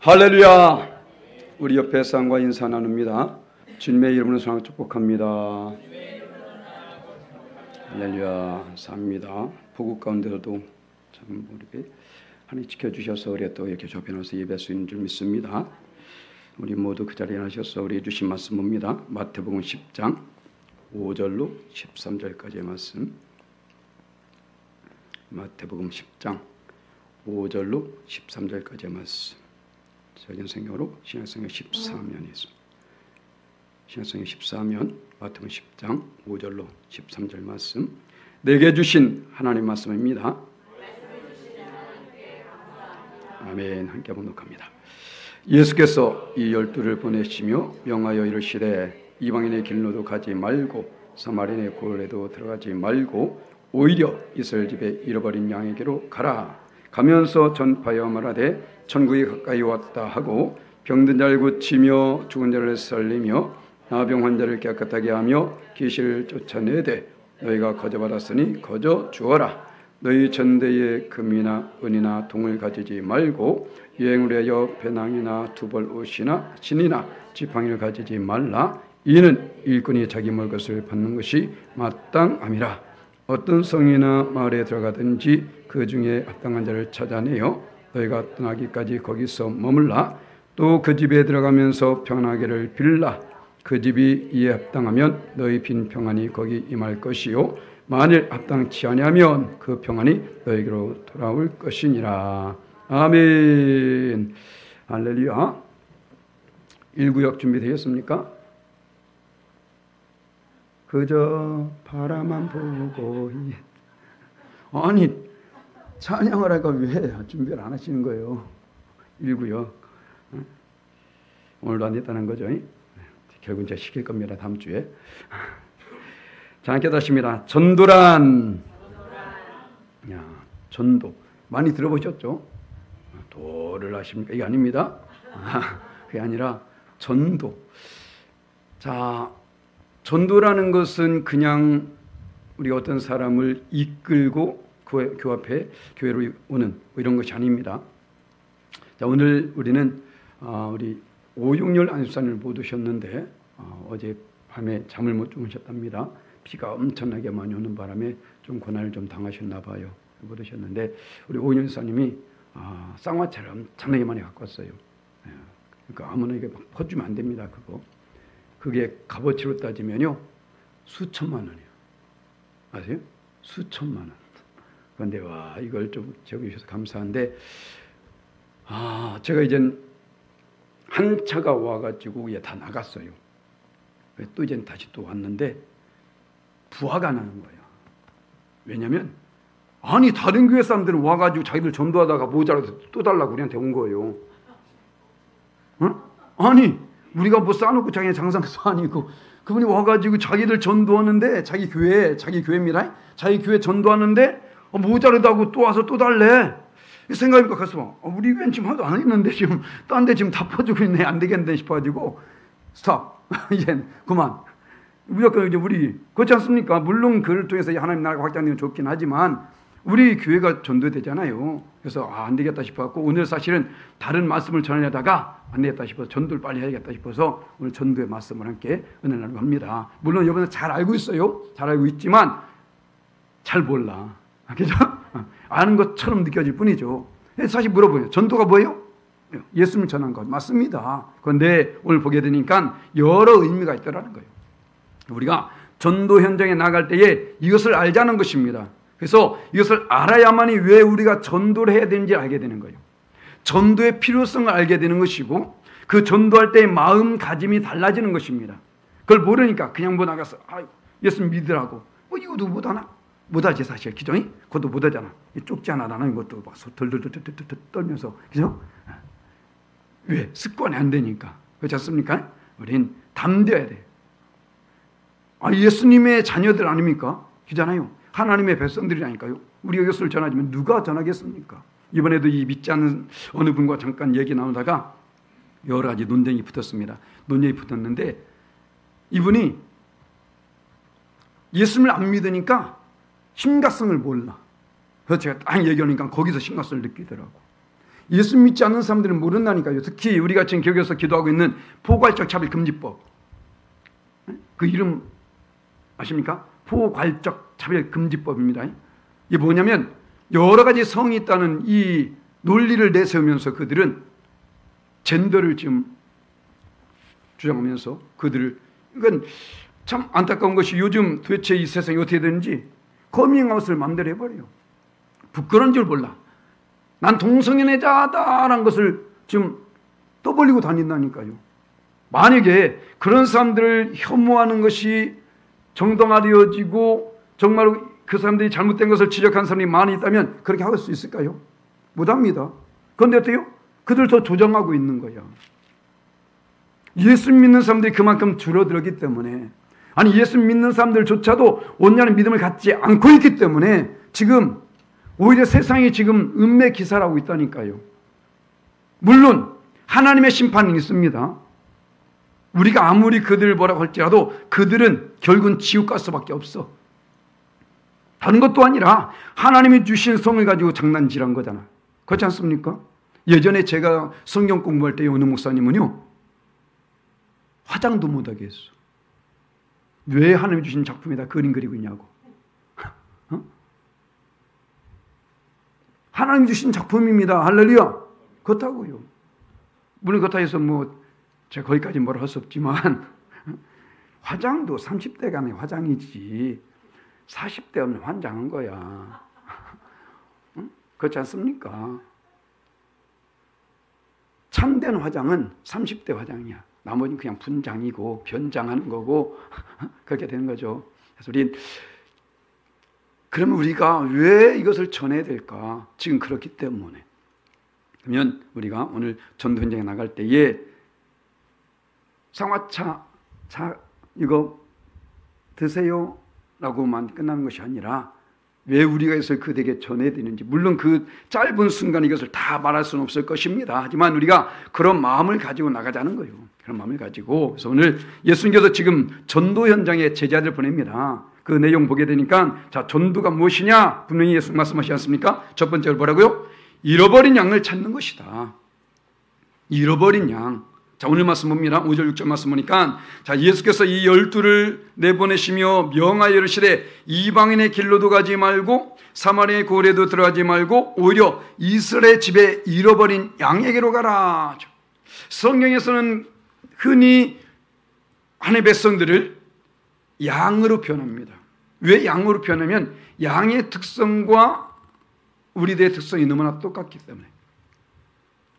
할렐루야. 우리 옆에 사람과 인사 나눕니다. 주님의 이름으로 사랑 축복합니다. 할렐루야. 감사합니다. 보국 가운데서도 참 우리 하나님 지켜주셔서 우리 또 이렇게 조변해서 예배할 수 있는 줄 믿습니다. 우리 모두 그 자리에 나셔서 우리 주신 말씀 봅니다. 마태복음 10장 5절로 13절까지의 말씀. 마태복음 10장 5절로 13절까지의 말씀. 저전성경으로 신약성경 14면이 있습니다. 신약성경 14면 마태복음 10장 5절로 13절 말씀. 내게 주신 하나님 말씀입니다. 아멘. 함께 봉독합니다. 예수께서 이 12를 보내시며 명하여 이르시되 이방인의 길로도 가지 말고 사마리아의 고을에도 들어가지 말고 오히려 이스라엘 집에 잃어버린 양에게로 가라. 가면서 전파하여 말하되 천국이 가까이 왔다 하고 병든 자를 고치며 죽은 자를 살리며 나병 환자를 깨끗하게 하며 귀신을 쫓아내되 너희가 거저 받았으니 거저 주어라. 너희 전대에 금이나 은이나 동을 가지지 말고 여행을 하여 배낭이나 두벌 옷이나 신이나 지팡이를 가지지 말라. 이는 일꾼이 자기 먹을 것을 받는 것이 마땅함이라. 어떤 성이나 마을에 들어가든지 그 중에 합당한 자를 찾아내어 너희가 떠나기까지 거기서 머물라. 또 그 집에 들어가면서 평안하기를 빌라. 그 집이 이에 합당하면 너희 빈 평안이 거기 임할 것이요 만일 합당치 아니하면 그 평안이 너희에게로 돌아올 것이니라. 아멘. 할렐루야. 1구역 준비되셨습니까? 그저 바라만 보고 아니 찬양을 하니까 왜 준비를 안 하시는 거예요? 1구역 오늘도 안 됐다는 거죠. 결국 제가 시킬 겁니다. 다음 주에. 자, 함께 다십니다. 전도란. 야, 전도 많이 들어보셨죠? 도를 하십니까? 이게 아닙니다. 그게 아니라 전도. 자, 전도라는 것은 그냥 우리가 어떤 사람을 이끌고 그 앞에 교회로 오는 이런 것이 아닙니다. 자, 오늘 우리는 우리 오육열 안수사님을 못 오셨는데 어제 밤에 잠을 못 주무셨답니다. 비가 엄청나게 많이 오는 바람에 좀 고난을 좀 당하셨나 봐요. 못 오셨는데 우리 오육열 안수사님이 쌍화차를 엄청나게 많이 갖고 왔어요. 그러니까 아무나에게 막 퍼주면 안 됩니다. 그게 값어치로 따지면요 수천만 원이에요. 아세요? 수천만 원. 그런데 와 이걸 좀 적어주셔서 감사한데 제가 이젠 한 차가 와가지고 다 나갔어요. 또 이젠 다시 또 왔는데 부화가 나는 거예요. 왜냐면 아니 다른 교회 사람들은 와가지고 자기들 전도하다가 모자라서 또 달라고 우리한테 온 거예요. 아니 우리가 뭐 쌓아놓고 자기네 장사도 아니고 그분이 와가지고 자기들 전도하는데 자기 교회입니다. 자기 교회 전도하는데 모자르다고 또 와서 또 달래. 생각해보니까 가서 우리 교회는 지금 하도 안 했는데 지금 딴 데 지금 다 퍼주고 있네. 안 되겠네 싶어가지고 스탑. 이제 그만. 무조건 이제 우리 그렇지 않습니까? 물론 그를 통해서 하나님 나라가 확장되면 좋긴 하지만 우리 교회가 전도되잖아요. 그래서 안 되겠다 싶어갖고 오늘 사실은 다른 말씀을 전하려다가 안 되겠다 싶어서 전도를 빨리 해야겠다 싶어서 오늘 전도의 말씀을 함께 은혜 나누고 합니다. 물론 여러분은 잘 알고 있어요. 잘 알고 있지만 잘 몰라. 그죠? 아는 것처럼 느껴질 뿐이죠. 사실 물어보요. 전도가 뭐예요? 예수님을 전한 것 맞습니다. 그런데 오늘 보게 되니까 여러 의미가 있더라는 거예요. 우리가 전도 현장에 나갈 때에 이것을 알자는 것입니다. 그래서 이것을 알아야만이 왜 우리가 전도를 해야 되는지 알게 되는 거예요. 전도의 필요성을 알게 되는 것이고 그 전도할 때의 마음가짐이 달라지는 것입니다. 그걸 모르니까 그냥 뭐 나가서 예수님 믿으라고 이것도 못하나? 못하지 사실 기종이 그것도 못하잖아. 쪽지 하나 나는 것도 막 덜덜덜 떨면서 그죠? 왜? 습관이 안 되니까. 그렇지 않습니까? 우린 담대해야 돼. 예수님의 자녀들 아닙니까? 그잖아요. 하나님의 백성들이라니까요. 우리가 이것을 전하지만 누가 전하겠습니까? 이번에도 이 믿지 않는 어느 분과 잠깐 얘기 나누다가 여러 가지 논쟁이 붙었습니다. 논쟁이 붙었는데 이분이 예수님을 안 믿으니까 심각성을 몰라. 그래서 제가 딱 얘기하니까 거기서 심각성을 느끼더라고. 예수 믿지 않는 사람들은 모른다니까요. 특히 우리가 지금 교회에서 기도하고 있는 포괄적 차별금지법. 그 이름 아십니까? 포괄적 차별금지법입니다. 이게 뭐냐면 여러 가지 성이 있다는 이 논리를 내세우면서 그들은 젠더를 지금 주장하면서 그들을, 그러니까 참 안타까운 것이 요즘 도대체 이 세상이 어떻게 되는지 커밍아웃을 마음대로 해버려요. 부끄러운 줄 몰라. 난 동성애자다라는 것을 지금 떠벌리고 다닌다니까요. 만약에 그런 사람들을 혐오하는 것이 정당화되어지고 정말로 그 사람들이 잘못된 것을 지적한 사람이 많이 있다면 그렇게 할 수 있을까요? 못합니다. 그런데 어때요? 그들 더 조장하고 있는 거예요. 예수 믿는 사람들이 그만큼 줄어들었기 때문에, 아니 예수 믿는 사람들조차도 온전한 믿음을 갖지 않고 있기 때문에 지금 오히려 세상이 지금 음매 기사라고 있다니까요. 물론 하나님의 심판은 있습니다. 우리가 아무리 그들을 뭐라고 할지라도 그들은 결국은 지옥 갈 수밖에 없어. 다른 것도 아니라 하나님이 주신 성을 가지고 장난질한 거잖아. 그렇지 않습니까? 예전에 제가 성경 공부할 때 어느 목사님은요, 화장도 못하게 했어. 왜 하나님이 주신 작품에다 그림 그리고 있냐고. 하나님 주신 작품입니다. 할렐루야. 그렇다고요. 물론 그렇다 해서 뭐 제가 거기까지 뭐라 할 수 없지만 화장도 30대 간의 화장이지 40대 없는 환장한 거야. 그렇지 않습니까? 참된 화장은 30대 화장이야. 나머지는 그냥 분장이고 변장하는 거고 그렇게 되는 거죠. 그래서 그러면 우리가 왜 이것을 전해야 될까? 지금 그렇기 때문에. 그러면 우리가 오늘 전도 현장에 나갈 때에 쌍화차 이거 드세요 라고만 끝나는 것이 아니라 왜 우리가 이것을 그들에게 전해야 되는지, 물론 그 짧은 순간 이것을 다 말할 수는 없을 것입니다. 하지만 우리가 그런 마음을 가지고 나가자는 거예요. 그런 마음을 가지고. 그래서 오늘 예수님께서 지금 전도 현장에 제자들 보냅니다. 그 내용 보게 되니까, 자, 전도가 무엇이냐? 분명히 예수 말씀하시지 않습니까? 첫 번째로 뭐라고요? 잃어버린 양을 찾는 것이다. 잃어버린 양. 자, 오늘 말씀 봅니다. 5절 6절 말씀 보니까, 자, 예수께서 이 12를 내보내시며 명하여 이르시되 이방인의 길로도 가지 말고 사마리아의 고을에도 들어가지 말고 오히려 이스라엘 집에 잃어버린 양에게로 가라. 성경에서는 흔히 하나님의 백성들을 양으로 표현합니다. 왜 양으로 표현하면 양의 특성과 우리들의 특성이 너무나 똑같기 때문에.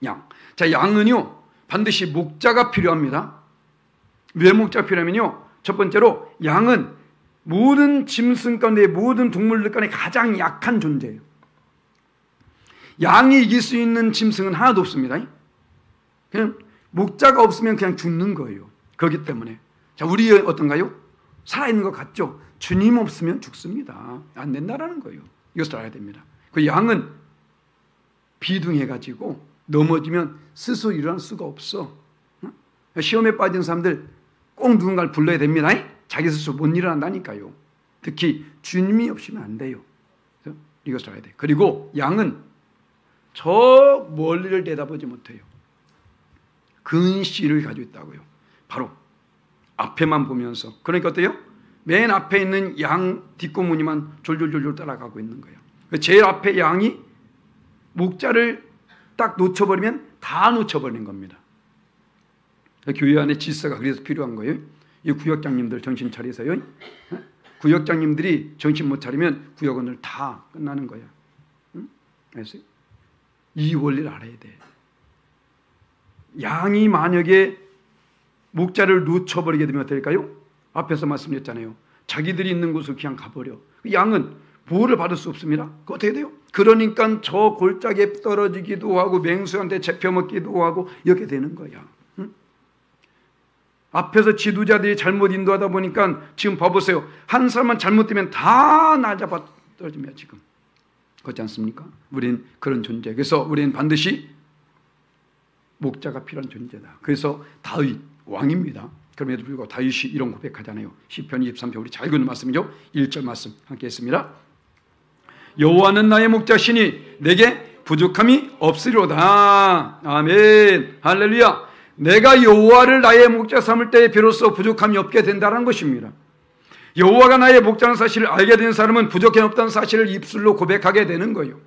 양. 자, 양은요, 반드시 목자가 필요합니다. 왜 목자가 필요하면요, 첫 번째로 양은 모든 짐승 가운데, 모든 동물들 가운데 가장 약한 존재예요. 양이 이길 수 있는 짐승은 하나도 없습니다. 그냥 목자가 없으면 그냥 죽는 거예요. 그렇기 때문에. 자, 우리 어떤가요? 살아있는 것 같죠? 주님 없으면 죽습니다. 안 된다라는 거예요. 이것을 알아야 됩니다. 그 양은 비등해가지고 넘어지면 스스로 일어날 수가 없어. 시험에 빠진 사람들 꼭 누군가를 불러야 됩니다. 자기 스스로 못 일어난다니까요. 특히 주님이 없으면 안 돼요. 그래서 이것을 알아야 돼요. 그리고 양은 저 멀리를 내다보지 못해요. 근시를 가지고 있다고요. 바로 앞에만 보면서. 그러니까 어때요? 맨 앞에 있는 양 뒷고무니만 졸졸졸졸 따라가고 있는 거예요. 제일 앞에 양이 목자를 딱 놓쳐버리면 다 놓쳐버리는 겁니다. 교회 안에 질서가 그래서 필요한 거예요. 이 구역장님들 정신 차리세요. 구역장님들이 정신 못 차리면 구역 오늘 다 끝나는 거야. 알았어요? 이 원리를 알아야 돼. 양이 만약에 목자를 놓쳐버리게 되면 어떨까요? 앞에서 말씀드렸잖아요. 자기들이 있는 곳으로 그냥 가버려. 양은 보호를 받을 수 없습니다. 그 어떻게 돼요? 그러니까 저 골짜기에 떨어지기도 하고 맹수한테 잡혀먹기도 하고 이렇게 되는 거야. 응? 앞에서 지도자들이 잘못 인도하다 보니까 지금 봐보세요. 한 사람만 잘못되면 다 날 잡아 떨어집니다. 지금. 그렇지 않습니까? 우리는 그런 존재. 그래서 우리는 반드시 목자가 필요한 존재다. 그래서 다윗 왕입니다. 그럼에도 불구하고 다윗이 이런 고백하잖아요. 시편 23편 우리 잘 읽는 말씀이죠. 1절 말씀 함께 했습니다. 여호와는 나의 목자시니 내게 부족함이 없으리로다. 아멘. 할렐루야. 내가 여호와를 나의 목자 삼을 때에 비로소 부족함이 없게 된다는 것입니다. 여호와가 나의 목자라는 사실을 알게 된 사람은 부족함이 없다는 사실을 입술로 고백하게 되는 거예요.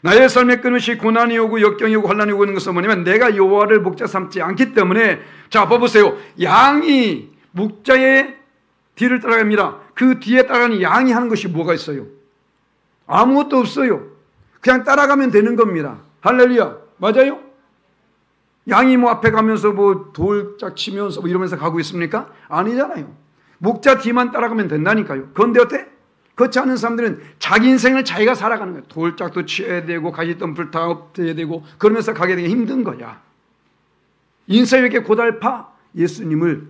나의 삶의 끊임없이 고난이 오고 역경이 오고 환난이 오고 있는 것은 뭐냐면 내가 여호와를 목자 삼지 않기 때문에. 자, 봐보세요. 양이 목자의 뒤를 따라갑니다. 그 뒤에 따라가는 양이 하는 것이 뭐가 있어요? 아무것도 없어요. 그냥 따라가면 되는 겁니다. 할렐루야. 맞아요? 양이 뭐 앞에 가면서 뭐 돌짝 치면서 뭐 이러면서 가고 있습니까? 아니잖아요. 목자 뒤만 따라가면 된다니까요. 그런데 어때? 그렇지 않은 사람들은 자기 인생을 자기가 살아가는 거야. 돌짝도 치어야 되고 가시덤불 다 엎어야 되고 그러면서 가게 되기 힘든 거야. 인생이 이렇게 고달파 예수님을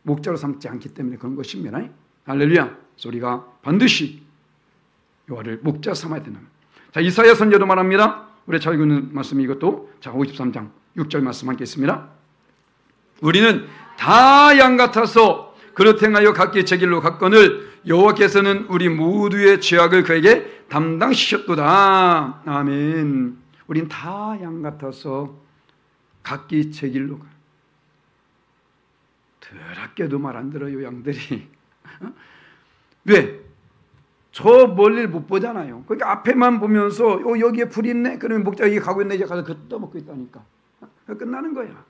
목자로 삼지 않기 때문에 그런 것입니다. 할렐루야. 그래서 우리가 반드시 여호와를 목자 삼아야 된다. 자, 이사야 선지자도 말합니다. 우리 잘 읽는 말씀이 이것도. 자, 53장 6절 말씀 함께 있습니다. 우리는 다 양 같아서 그릇 행하여 각기 제 길로 갔거늘 여호와께서는 우리 모두의 죄악을 그에게 담당시켰도다. 아멘. 우린 다 양 같아서 각기 제 길로 가. 더럽게도 말 안 들어요, 양들이. 왜? 저 멀리를 못 보잖아요. 그러니까 앞에만 보면서 여기에 불이 있네? 그러면 목자가 여기 가고 있네? 이제 가서 그 떠먹고 있다니까. 끝나는 거야.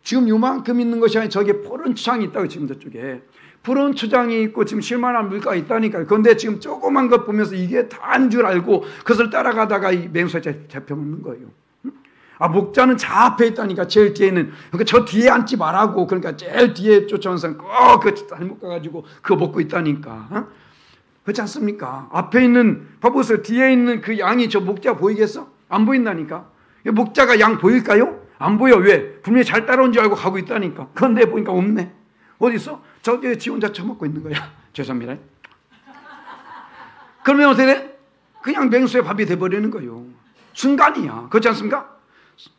지금 요만큼 있는 것이 아니라 저기 푸른 초장이 있다고. 지금 저쪽에 푸른 초장이 있고 지금 실만한 물가가 있다니까요. 그런데 지금 조그만 것 보면서 이게 다인 줄 알고 그것을 따라가다가 이 맹수에 잡혀먹는 거예요. 아, 목자는 저 앞에 있다니까. 제일 뒤에 있는. 그러니까 저 뒤에 앉지 말라고. 그러니까 제일 뒤에 쫓아오는 사람 꼭 잘못 가가지고 그거 먹고 있다니까. 그렇지 않습니까? 앞에 있는, 봐보세요. 뒤에 있는 그 양이 저 목자 보이겠어? 안 보인다니까. 목자가 양 보일까요? 안 보여. 왜? 분명히 잘 따라온 줄 알고 가고 있다니까. 그런데 보니까 없네. 어디 있어? 저기 지 혼자 처먹고 있는 거야. 죄송합니다. 그러면 어떻게 돼? 그냥 맹수의 밥이 돼버리는 거예요. 순간이야. 그렇지 않습니까?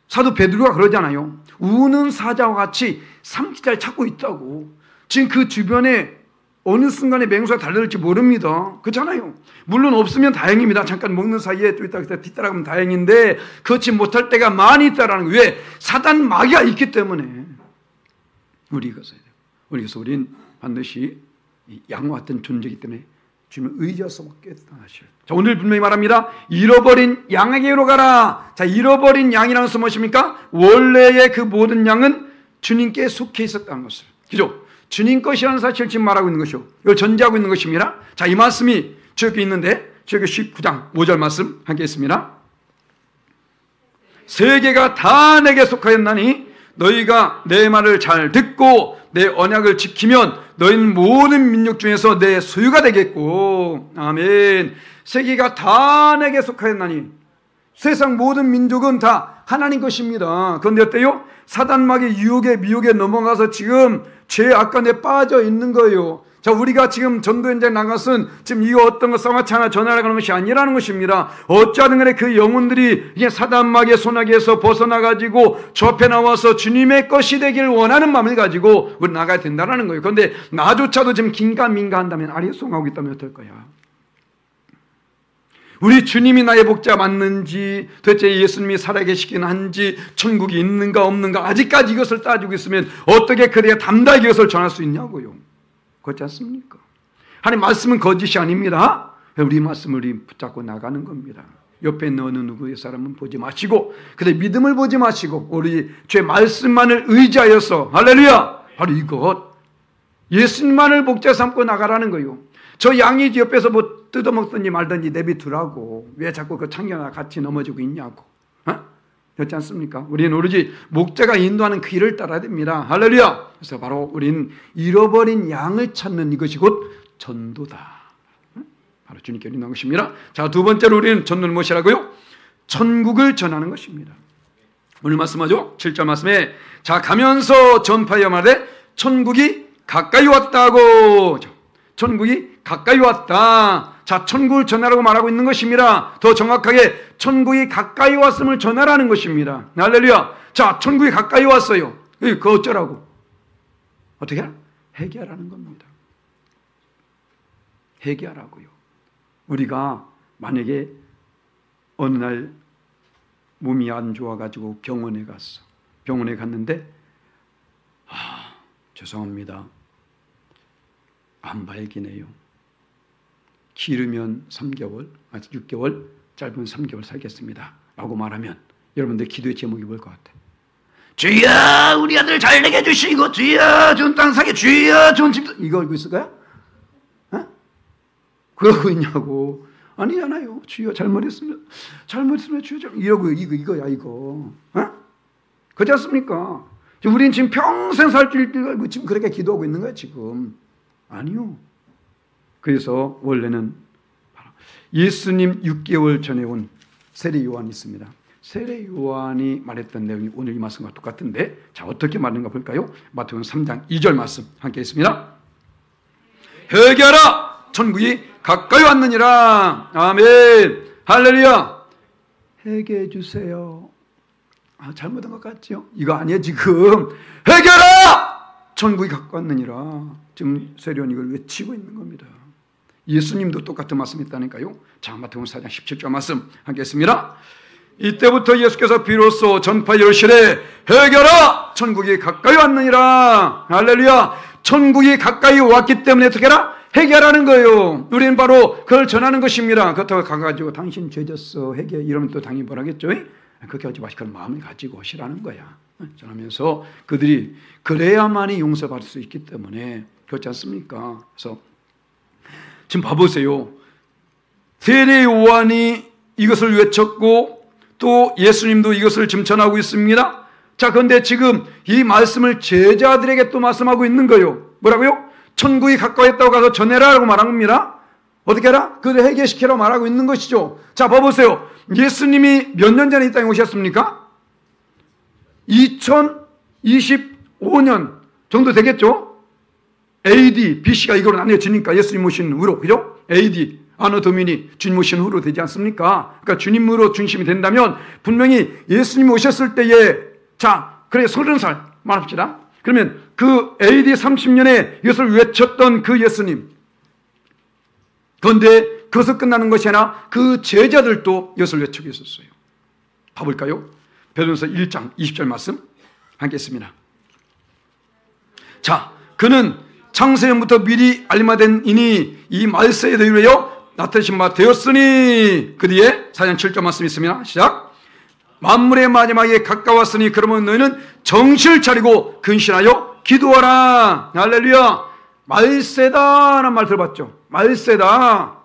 사도 베드로가 그러잖아요. 우는 사자와 같이 삼키자를 찾고 있다고. 지금 그 주변에 어느 순간에 맹수가 달려들지 모릅니다. 그렇잖아요. 물론 없으면 다행입니다. 잠깐 먹는 사이에 또 이따 뒤따라가면 다행인데 그렇지 못할 때가 많이 있다라는 거예요. 왜? 사단 마귀가 있기 때문에. 우리가 써야 돼요. 그래서 우리는 반드시 양과 같은 존재이기 때문에 주님을 의지해서 먹겠다 하셔요. 자, 오늘 분명히 말합니다. 잃어버린 양에게로 가라. 자, 잃어버린 양이라는 것은 무엇입니까? 원래의 그 모든 양은 주님께 속해 있었다는 것을. 그죠? 주님 것이라는 사실을 지금 말하고 있는 것이요. 이걸 전제하고 있는 것입니다. 자, 이 말씀이 저기 있는데, 저기 19장 5절 말씀 함께 있습니다. 세계가 다 내게 속하였나니 너희가 내 말을 잘 듣고 내 언약을 지키면 너희는 모든 민족 중에서 내 소유가 되겠고. 아멘. 세계가 다 내게 속하였나니 세상 모든 민족은 다 하나님 것입니다. 그런데 어때요? 사단마귀 유혹에 미혹에 넘어가서 지금 죄 악간에 빠져 있는 거예요. 자, 우리가 지금 전도 현장에 나가서는 지금 이거 어떤 거 쌍화차 하나 전하라는 것이 아니라는 것입니다. 어찌하든 간에 그 영혼들이 이게 사단마귀의 소나기에서 벗어나가지고 저 앞에 나와서 주님의 것이 되기를 원하는 마음을 가지고 우리 나가야 된다는 거예요. 그런데 나조차도 지금 긴가민가 한다면 아리송하고 있다면 어떨 거야? 우리 주님이 나의 목자 맞는지, 도대체 예수님이 살아계시긴 한지, 천국이 있는가 없는가, 아직까지 이것을 따지고 있으면 어떻게 그대가 담대하게 이것을 전할 수 있냐고요. 그렇지 않습니까? 하나님 말씀은 거짓이 아닙니다. 우리 말씀을 우리 붙잡고 나가는 겁니다. 옆에 있는 어느 누구의 사람은 보지 마시고, 그들 믿음을 보지 마시고, 우리 주의 말씀만을 의지하여서, 할렐루야! 바로 이것. 예수님만을 목자 삼고 나가라는 거예요. 저 양이 옆에서 뭐 뜯어먹든지 말든지 내비두라고. 왜 자꾸 그 창녀가 같이 넘어지고 있냐고. 그렇지 않습니까? 우리는 오로지 목자가 인도하는 그 길을 따라야 됩니다. 할렐루야! 그래서 바로 우리는 잃어버린 양을 찾는 이것이 곧 전도다. 바로 주님께 인도한 것입니다. 자, 두 번째로 우리는 전도는 무엇이라고요? 천국을 전하는 것입니다. 오늘 말씀하죠? 7절 말씀에 자, 가면서 전파하여 말해 천국이 가까이 왔다고. 천국이 가까이 왔다. 자, 천국을 전하라고 말하고 있는 것입니다. 더 정확하게 천국이 가까이 왔음을 전하라는 것입니다. 할렐루야. 자, 천국이 가까이 왔어요. 그거 어쩌라고? 어떻게 하라? 회개하라는 겁니다. 회개하라고요. 우리가 만약에 어느 날 몸이 안 좋아가지고 병원에 갔어. 병원에 갔는데 죄송합니다. 안 발기네요. 길으면 3개월, 6개월, 짧으면 3개월 살겠습니다 라고 말하면 여러분들 기도의 제목이 뭘 것 같아요? 주여 우리 아들 잘 되게 해주시고, 주여 좋은 땅 사게, 주여 좋은 집, 이거 알고 있을까요? 어? 그러고 있냐고. 아니잖아요. 주여 잘못했으면 주여 이러고 이거야 이거. 어? 그렇지 않습니까? 우리는 지금 평생 살 줄 알고 지금 그렇게 기도하고 있는 거야 지금. 아니요. 그래서 원래는 예수님 6개월 전에 온 세례 요한이 있습니다. 세례 요한이 말했던 내용이 오늘 이 말씀과 똑같은데, 자 어떻게 말하는가 볼까요? 마태복음 3장 2절 말씀 함께 있습니다. 회개하라, 천국이 가까이 왔느니라. 아멘. 할렐루야. 회개해 주세요. 잘못한 것 같죠? 이거 아니에요 지금. 회개하라, 천국이 가까이 왔느니라. 지금 세례 요한이 이걸 외치고 있는 겁니다. 예수님도 똑같은 말씀이 있다니까요. 자, 마태복음 4장 17절 말씀 함께 했습니다. 이때부터 예수께서 비로소 전파 열시되 회개하라, 천국이 가까이 왔느니라. 할렐루야. 천국이 가까이 왔기 때문에 어떻게 하라? 회개하라는 거예요. 우리는 바로 그걸 전하는 것입니다. 그렇다고 가가지고 당신 죄졌어 회개 이러면 또 당연히 뭐라겠죠? 그렇게 하지 마시고 그런 마음을 가지고 하시라는 거야. 전하면서 그들이 그래야만이 용서받을 수 있기 때문에, 그렇지 않습니까? 그래서 지금 봐보세요. 세례 요한이 이것을 외쳤고 또 예수님도 이것을 지금 전하고 있습니다. 자, 그런데 지금 이 말씀을 제자들에게 또 말씀하고 있는 거예요. 뭐라고요? 천국이 가까이 있다고 가서 전해라라고 말한 겁니다. 어떻게 하라? 그를 회개시키라고 말하고 있는 것이죠. 자, 봐보세요. 예수님이 몇 년 전에 이 땅에 오셨습니까? 2025년 정도 되겠죠? AD, BC가 이걸로 나뉘어지니까 예수님 오신 후로, 그죠? AD, 아노 도미니, 주님 오신 후로 되지 않습니까? 그러니까 주님으로 중심이 된다면 분명히 예수님 오셨을 때에, 자, 그래 30살 말합시다. 그러면 그 AD 30년에 이것을 외쳤던 그 예수님, 그런데 그것을 끝나는 것이 아니라 그 제자들도 이것을 외치고 있었어요. 봐볼까요? 베드로서 1장 20절 말씀 함께 했습니다. 자, 그는 창세전부터 미리 알마된 이니 이 말세에 이르러 나타내신 바 되었으니, 그 뒤에 4장 7절 말씀이 있습니다. 시작. 만물의 마지막에 가까웠으니 그러면 너희는 정신을 차리고 근신하여 기도하라. 할렐루야. 말세다라는 말 들어봤죠? 말세다.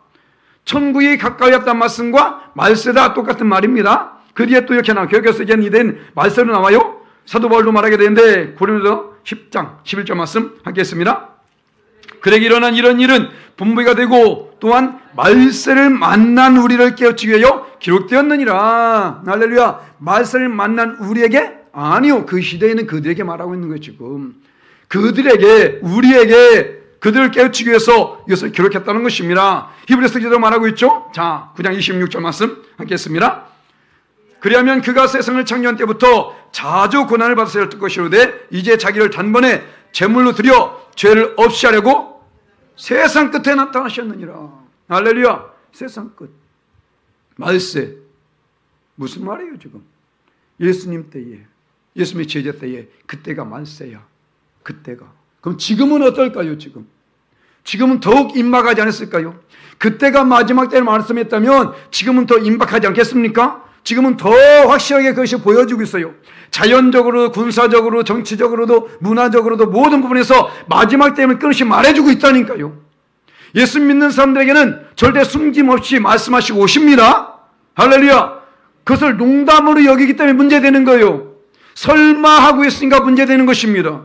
천국이 가까이 왔다는 말씀과 말세다 똑같은 말입니다. 그 뒤에 또 이렇게 나와요. 교회에서 이제 이된 말세로 나와요. 사도 바울도 말하게 되는데 고린도서 10장 11절 말씀 함께 했습니다. 그러기 일어난 이런 일은 분부가 되고 또한 말세를 만난 우리를 깨우치기 위하여 기록되었느니라. 할렐루야. 말세를 만난 우리에게? 아니요. 그 시대에는 그들에게 말하고 있는 거예요 지금. 그들에게, 우리에게, 그들을 깨우치기 위해서 이것을 기록했다는 것입니다. 히브리서 기자도 말하고 있죠. 자, 9장 26절 말씀 함께 했습니다. 그리하면 그가 세상을 창조한 때부터 자주 고난을 받았을 것이로되 이제 자기를 단번에 제물로 드려 죄를 없이 하려고 세상 끝에 나타나셨느니라. 할렐루야. 세상 끝. 말세. 무슨 말이에요 지금? 예수님 때에, 예수님의 제자 때에, 그때가 말세야. 그때가. 그럼 지금은 어떨까요 지금? 지금은 더욱 임박하지 않았을까요? 그때가 마지막 때를 말씀했다면 지금은 더 임박하지 않겠습니까? 지금은 더 확실하게 그것이 보여주고 있어요. 자연적으로, 군사적으로, 정치적으로도, 문화적으로도 모든 부분에서 마지막 때는 끊임없이 말해주고 있다니까요. 예수 믿는 사람들에게는 절대 숨김없이 말씀하시고 오십니다. 할렐루야. 그것을 농담으로 여기기 때문에 문제되는 거예요. 설마 하고 있으니까 문제되는 것입니다.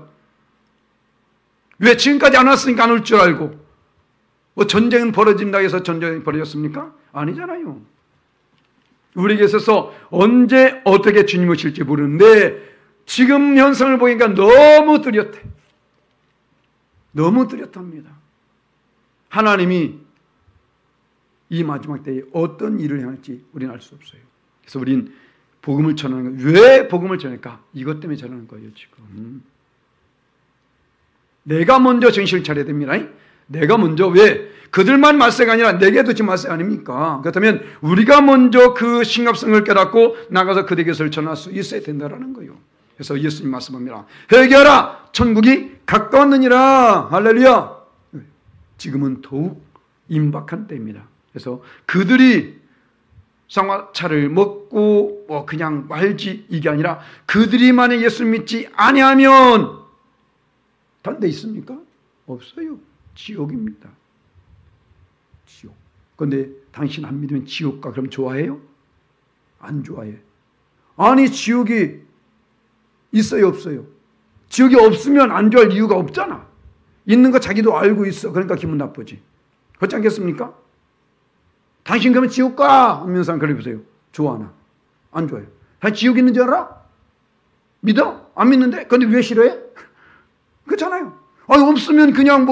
왜? 지금까지 안 왔으니까 안 올 줄 알고. 뭐 전쟁은 벌어진다고 해서 전쟁이 벌어졌습니까? 아니잖아요. 우리에게 있어서 언제 어떻게 주님 오실지 모르는데 지금 현상을 보니까 너무 뚜렷해. 너무 뚜렷합니다. 하나님이 이 마지막 때에 어떤 일을 행할지 우리는 알 수 없어요. 그래서 우리는 복음을 전하는 거예요. 왜 복음을 전할까? 이것 때문에 전하는 거예요 지금. 내가 먼저 정신을 차려야 됩니다. 내가 먼저. 왜? 그들만 말세가 아니라 내게도 지금 말세 아닙니까? 그렇다면 우리가 먼저 그 심각성을 깨닫고 나가서 그들에게 것을 전할 수 있어야 된다는 거예요. 그래서 예수님 말씀합니다. 회개하라! 천국이 가까웠느니라. 할렐루야! 지금은 더욱 임박한 때입니다. 그래서 그들이 쌍화차를 먹고 그냥 말지 이게 아니라 그들이 만약 예수 믿지 아니하면 다른 데 있습니까? 없어요. 지옥입니다. 지옥. 그런데 당신 안 믿으면 지옥가 그럼 좋아해요? 안 좋아해. 아니 지옥이 있어요 없어요? 지옥이 없으면 안 좋아할 이유가 없잖아. 있는 거 자기도 알고 있어. 그러니까 기분 나쁘지. 그렇지 않겠습니까? 당신 그러면 지옥 가! 하면서 그래 보세요. 좋아하나? 안 좋아요. 당신 지옥 있는 줄 알아? 믿어? 안 믿는데? 근데 왜 싫어해? 그렇잖아요. 없으면 그냥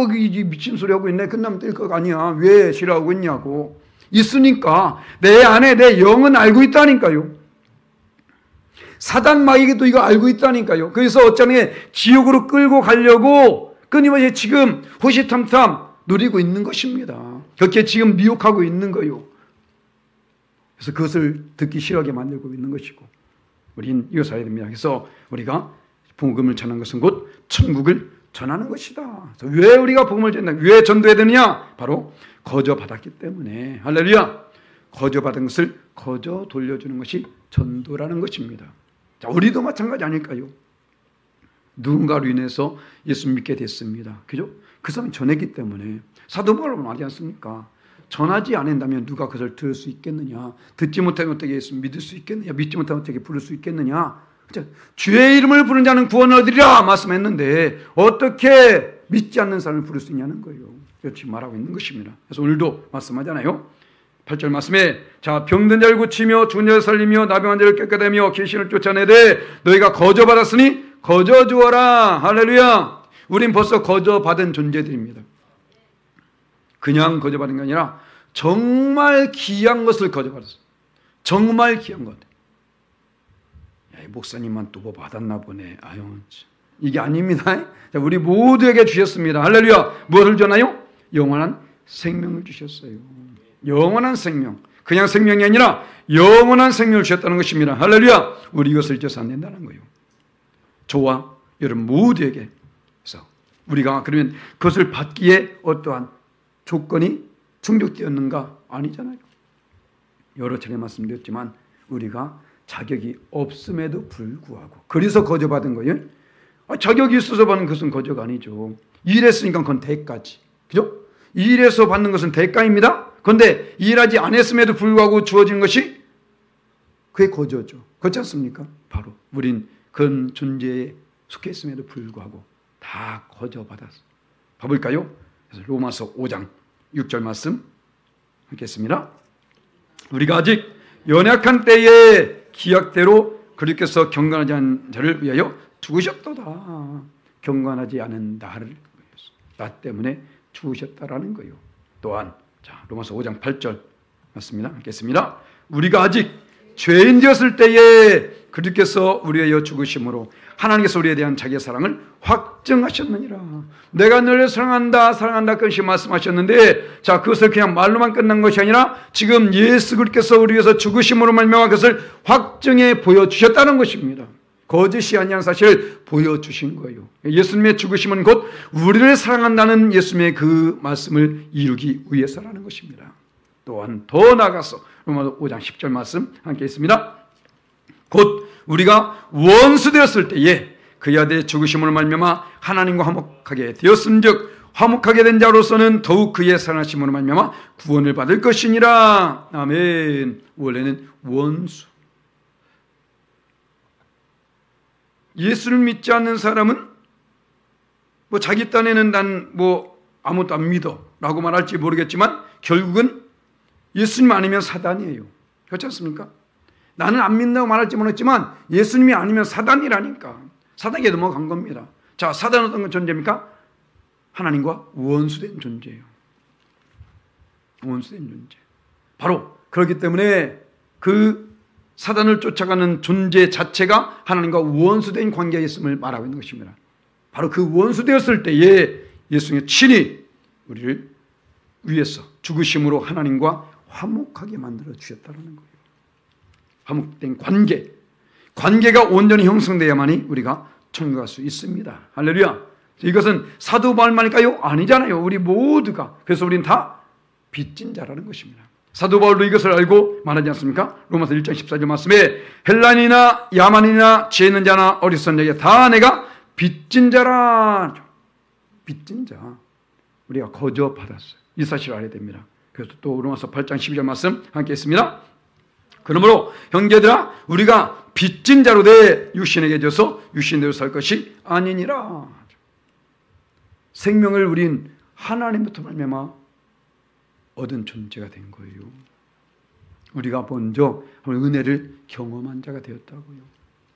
미친 소리 하고 있네. 끝나면 뜰 거 아니야. 왜 싫어하고 있냐고. 있으니까 내 안에 내 영은 알고 있다니까요. 사단 마귀도 이거 알고 있다니까요. 그래서 어쩌면 지옥으로 끌고 가려고 끊임없이 지금 호시탐탐 누리고 있는 것입니다. 그렇게 지금 미혹하고 있는 거예요. 그래서 그것을 듣기 싫어하게 만들고 있는 것이고 우리는 이것을 알아야 됩니다. 그래서 우리가 복음을 전하는 것은 곧 천국을 전하는 것이다. 그래서 왜 우리가 복음을 전한다? 왜 전도해야 되느냐? 바로 거저 받았기 때문에. 할렐루야. 거저 받은 것을 거저 돌려주는 것이 전도라는 것입니다. 자, 우리도 마찬가지 아닐까요? 누군가로 인해서 예수 믿게 됐습니다. 그죠? 그 사람이 전했기 때문에 사도 바울은 말하지 않습니까? 전하지 않는다면 누가 그것을 들을 수 있겠느냐? 듣지 못하면 어떻게 예수 믿을 수 있겠느냐? 믿지 못하면 어떻게 부를 수 있겠느냐? 그렇죠? 주의 이름을 부르는 자는 구원을 얻으리라 말씀했는데 어떻게 믿지 않는 사람을 부를 수 있냐는 거예요. 그렇지 말하고 있는 것입니다. 그래서 오늘도 말씀하잖아요. 8절 말씀에 자 병든 자를 고치며 죽은 자를 살리며 나병한 자를 깨끗게 하며 귀신을 쫓아내되 너희가 거저 받았으니 거저 주어라. 할렐루야. 우린 벌써 거저 받은 존재들입니다. 그냥 거저 받은 게 아니라 정말 귀한 것을 거저 받았어요. 정말 귀한 것. 야, 이 목사님만 또 뭐 받았나 보네. 아유, 이게 아닙니다. 자, 우리 모두에게 주셨습니다. 할렐루야. 무엇을 주나요? 영원한 생명을 주셨어요. 영원한 생명. 그냥 생명이 아니라 영원한 생명을 주셨다는 것입니다. 할렐루야. 우리 이것을 잊어서 안 된다는 거예요. 저와 여러분 모두에게. 그래서 우리가 그러면 그것을 받기에 어떠한 조건이 충족되었는가? 아니잖아요. 여러 차례 말씀드렸지만 우리가 자격이 없음에도 불구하고 그래서 거저받은 거예요. 자격이 있어서 받는 것은 거저가 아니죠. 일했으니까 그건 대가지. 그죠? 일해서 받는 것은 대가입니다. 그런데 일하지 않았음에도 불구하고 주어진 것이 그게 거저죠. 그렇지 않습니까? 바로 우린 그런 존재에 속해 있음에도 불구하고 다 거저받았어. 봐볼까요? 그래서 로마서 5장 6절 말씀 읽겠습니다. 우리가 아직 연약한 때에 기약대로 그리스도께서 경건하지 않은 자를 위하여 죽으셨도다. 경건하지 않은 나를 위해서 나 때문에 죽으셨다라는 거예요. 또한 자 로마서 5장 8절 맞습니다. 읽겠습니다. 우리가 아직 죄인 되었을 때에 그리스도께서 우리에 위하여 죽으심으로 하나님께서 우리에 대한 자기의 사랑을 확증하셨느니라. 내가 너를 사랑한다 사랑한다 끊임없이 말씀하셨는데 자 그것을 그냥 말로만 끝난 것이 아니라 지금 예수 그리스도께서 우리 위해서 죽으심으로 말미암아 그것을 확증해 보여주셨다는 것입니다. 거짓이 아니한 사실을 보여주신 거예요. 예수님의 죽으심은 곧 우리를 사랑한다는 예수님의 그 말씀을 이루기 위해서라는 것입니다. 또한 더 나아가서 로마서 5장 10절 말씀 함께 있습니다. 곧 우리가 원수 되었을 때에 그의 아들의 죽으심으로 말미암아 하나님과 화목하게 되었음즉 화목하게 된 자로서는 더욱 그의 사랑하심으로 말미암아 구원을 받을 것이니라. 아멘. 원래는 원수. 예수를 믿지 않는 사람은 뭐 자기 딴에는 난 뭐 아무것도 안 믿어 라고 말할지 모르겠지만 결국은 예수님 아니면 사단이에요. 그렇지 않습니까? 나는 안 믿는다고 말할지 모르겠지만 예수님이 아니면 사단이라니까. 사단에게 넘어간 겁니다. 자, 사단은 어떤 존재입니까? 하나님과 원수된 존재예요. 원수된 존재. 바로 그렇기 때문에 그 사단을 쫓아가는 존재 자체가 하나님과 원수된 관계에 있음을 말하고 있는 것입니다. 바로 그 원수되었을 때에 예수님이 친히 우리를 위해서 죽으심으로 하나님과 화목하게 만들어 주셨다는 거예요. 화목된 관계가 온전히 형성되어야만이 우리가 천국 갈 수 있습니다. 할렐루야. 이것은 사도 바울만일까요? 아니잖아요. 우리 모두가. 그래서 우리는 다 빚진 자라는 것입니다. 사도 바울도 이것을 알고 말하지 않습니까? 로마서 1장 14절 말씀에 헬란이나 야만이나 지혜 있는 자나 어리석은 자에게 다 내가 빚진 자라. 빚진 자. 우리가 거저 받았어요. 이 사실을 알아야 됩니다. 그래서 또 로마서 8장 12절 말씀 함께 했습니다. 그러므로 형제들아 우리가 빚진 자로 돼 육신에게 져서 육신대로 살 것이 아니니라. 생명을 우린 하나님부터 말미암아 얻은 존재가 된 거예요. 우리가 먼저 은혜를 경험한 자가 되었다고요.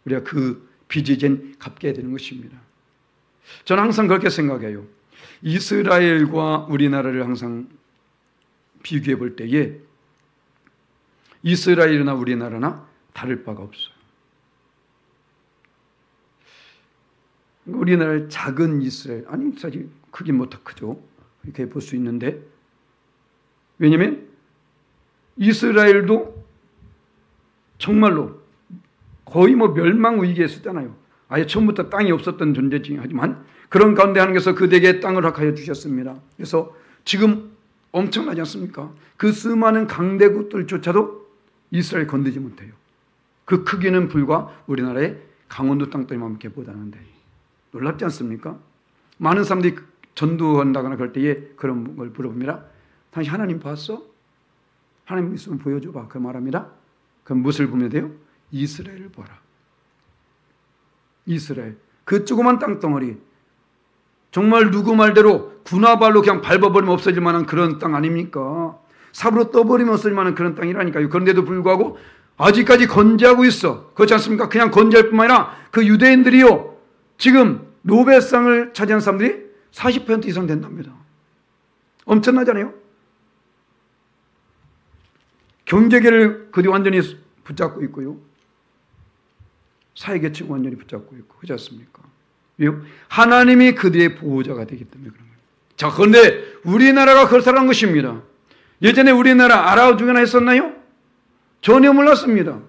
우리가 그 빚이 이젠 갚게 되는 것입니다. 저는 항상 그렇게 생각해요. 이스라엘과 우리나라를 항상 비교해 볼 때에 이스라엘이나 우리나라나 다를 바가 없어요. 우리나라의 작은 이스라엘, 아니 사실 크긴 뭐 더 크죠. 이렇게 볼 수 있는데 왜냐하면 이스라엘도 정말로 거의 뭐 멸망 위기에 있었잖아요. 아예 처음부터 땅이 없었던 존재지 하지만 그런 가운데 하나님께서 그들에게 땅을 허락하여 주셨습니다. 그래서 지금 엄청나지 않습니까? 그 수많은 강대국들조차도 이스라엘 건드지 못해요. 그 크기는 불과 우리나라의 강원도 땅덩이만큼 보다는데 놀랍지 않습니까? 많은 사람들이 전도한다거나 그럴 때에 그런 걸 물어봅니다. 당신 하나님 봤어? 하나님 있으면 보여줘봐. 그 말합니다. 그럼 무엇을 보면 돼요? 이스라엘을 보라. 이스라엘. 그 조그만 땅덩어리. 정말 누구 말대로 군화발로 그냥 밟아버리면 없어질 만한 그런 땅 아닙니까? 삽으로 떠버리면 없어질 만한 그런 땅이라니까요. 그런데도 불구하고 아직까지 건재하고 있어. 그렇지 않습니까? 그냥 건재할 뿐만 아니라 그 유대인들이요. 지금 노벨상을 차지한 사람들이 40% 이상 된답니다. 엄청나잖아요. 경제계를 그들이 완전히 붙잡고 있고요. 사회계층 완전히 붙잡고 있고 그렇지 않습니까? 왜요? 하나님이 그들의 보호자가 되기 때문에 그런 거예요. 자, 그런데 우리나라가 그렇다는 것입니다. 예전에 우리나라 알아주거나 했었나요? 전혀 몰랐습니다.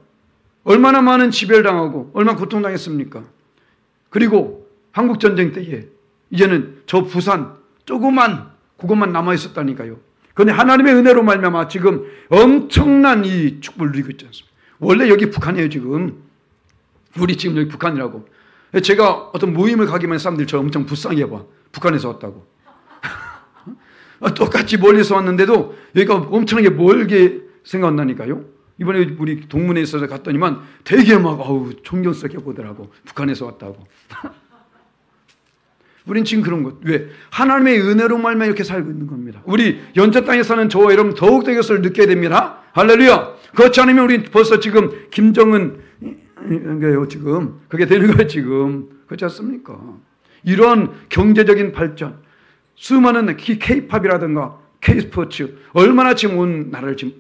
얼마나 많은 지배당하고 얼마나 고통당했습니까? 그리고 한국전쟁 때에 이제는 저 부산 조그만 그것만 남아있었다니까요. 그런데 하나님의 은혜로 말미암아 지금 엄청난 이 축복을 누리고 있지 않습니까? 원래 여기 북한이에요 지금. 우리 지금 여기 북한이라고. 제가 어떤 모임을 가기만 사람들이 저 엄청 불쌍해 봐. 북한에서 왔다고. 똑같이 멀리서 왔는데도 여기가 엄청나게 멀게 생각난다니까요. 이번에 우리 동문회에 있어서 갔더니만 되게 막 존경스럽게 보더라고. 북한에서 왔다고. 우린 지금 그런 것. 왜? 하나님의 은혜로 말면 이렇게 살고 있는 겁니다. 우리 연자 땅에 사는 저와 여러분 더욱더 이것을 느껴야 됩니다. 할렐루야. 그렇지 않으면 우리 벌써 지금 김정은 지금 그게 되는 거예요 지금. 그렇지 않습니까? 이런 경제적인 발전, 수많은 K-팝이라든가 K-스포츠 얼마나 지금 온 나라를 지금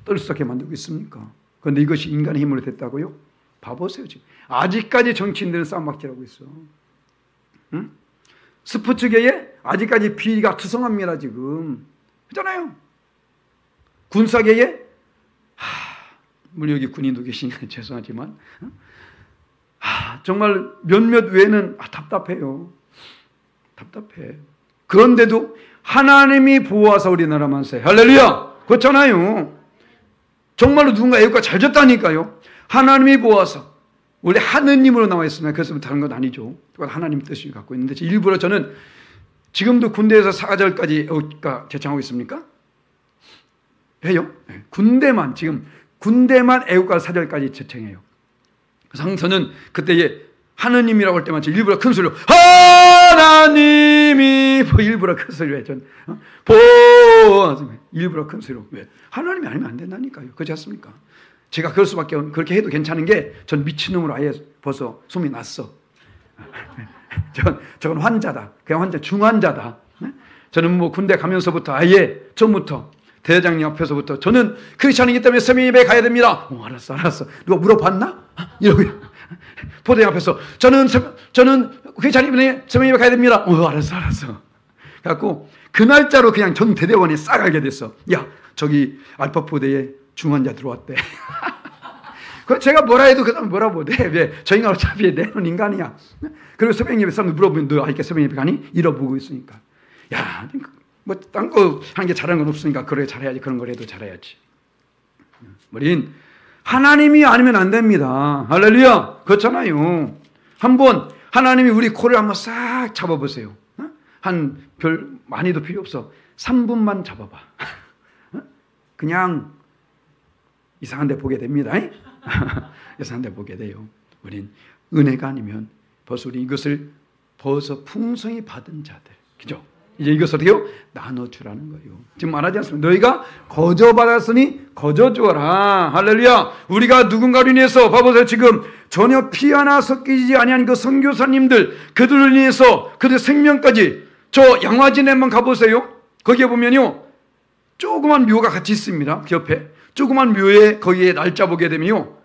떨썩하게 만들고 있습니까? 그런데 이것이 인간의 힘으로 됐다고요? 봐보세요 지금. 아직까지 정치인들은 싸움박질하고 있어. 응? 스포츠계에 아직까지 비리가 투성합니다 지금. 그렇잖아요. 군사계에 물론 여기 군인도 계시니까 죄송하지만 정말 몇몇 외에는 답답해요. 답답해. 그런데도 하나님이 보호하사 우리나라만 세. 할렐루야. 그렇잖아요. 정말로 누군가 애국가 잘 졌다니까요. 하나님이 보호하사. 원래 하느님으로 나와 있으면 그래서 다른 건 아니죠. 하나님 뜻을 갖고 있는데 일부러 저는 지금도 군대에서 사절까지 애국가 제창하고 있습니까? 해요? 네. 군대만 애국가 사절까지 제창해요. 그래서 저는 그때에 하느님이라고 할 때만 일부러 큰 소리로 하나님이 일부러 큰 소리로 해. 전 일부러 큰 소리로. 왜? 하나님이 아니면 안 된다니까요. 그렇지 않습니까? 제가 그럴 수밖에 그렇게 해도 괜찮은 게 전 미친놈으로 아예 벌써 소문이 났어. 저건 환자다. 그냥 환자 중환자다. 저는 뭐 군대 가면서부터 아예 처음부터 대장님 앞에서부터 저는 크리스찬이기 때문에 세명 예배 가야 됩니다. 알았어. 누가 물어봤나? 이러고 포대장 앞에서 저는 크리스찬이기 때문에 세명 예배 가야 됩니다. 알았어. 그래갖고 그 날짜로 그냥 전 대대원에 싹 알게 됐어. 야, 저기 알파포대에 중환자 들어왔대. 그 제가 뭐라 해도 그 사람 뭐라 못해. 왜? 저 인간 어차피 내는 인간이야. 그리고 서병 예배 사람들 물어보면 너 아직까 서병 예배 가니? 잃어보고 있으니까. 야, 뭐 딴 거 하는 게 잘하는 건 없으니까 그래 잘해야지. 그런 걸 해도 잘해야지. 우린 하나님이 아니면 안 됩니다. 할렐루야. 그렇잖아요. 한번 하나님이 우리 코를 한번 싹 잡아보세요. 한 별 많이도 필요 없어. 3분만 잡아봐. 그냥 이상한 데 보게 됩니다. 이상한 데 보게 돼요. 우린 은혜가 아니면 벌써 우리 이것을 벌써 풍성히 받은 자들. 그죠? 이제 이것을 어떻게요? 나눠주라는 거예요. 지금 말하지 않습니까? 너희가 거저 받았으니 거저 주어라. 할렐루야. 우리가 누군가로 인해서 봐보세요. 지금 전혀 피 하나 섞이지 아니한 그 선교사님들, 그들로 인해서 그들 생명까지, 저 양화진에 한번 가보세요. 거기에 보면요, 조그만 묘가 같이 있습니다. 그 옆에 조그만 묘에 거기에 날짜 보게 되면요,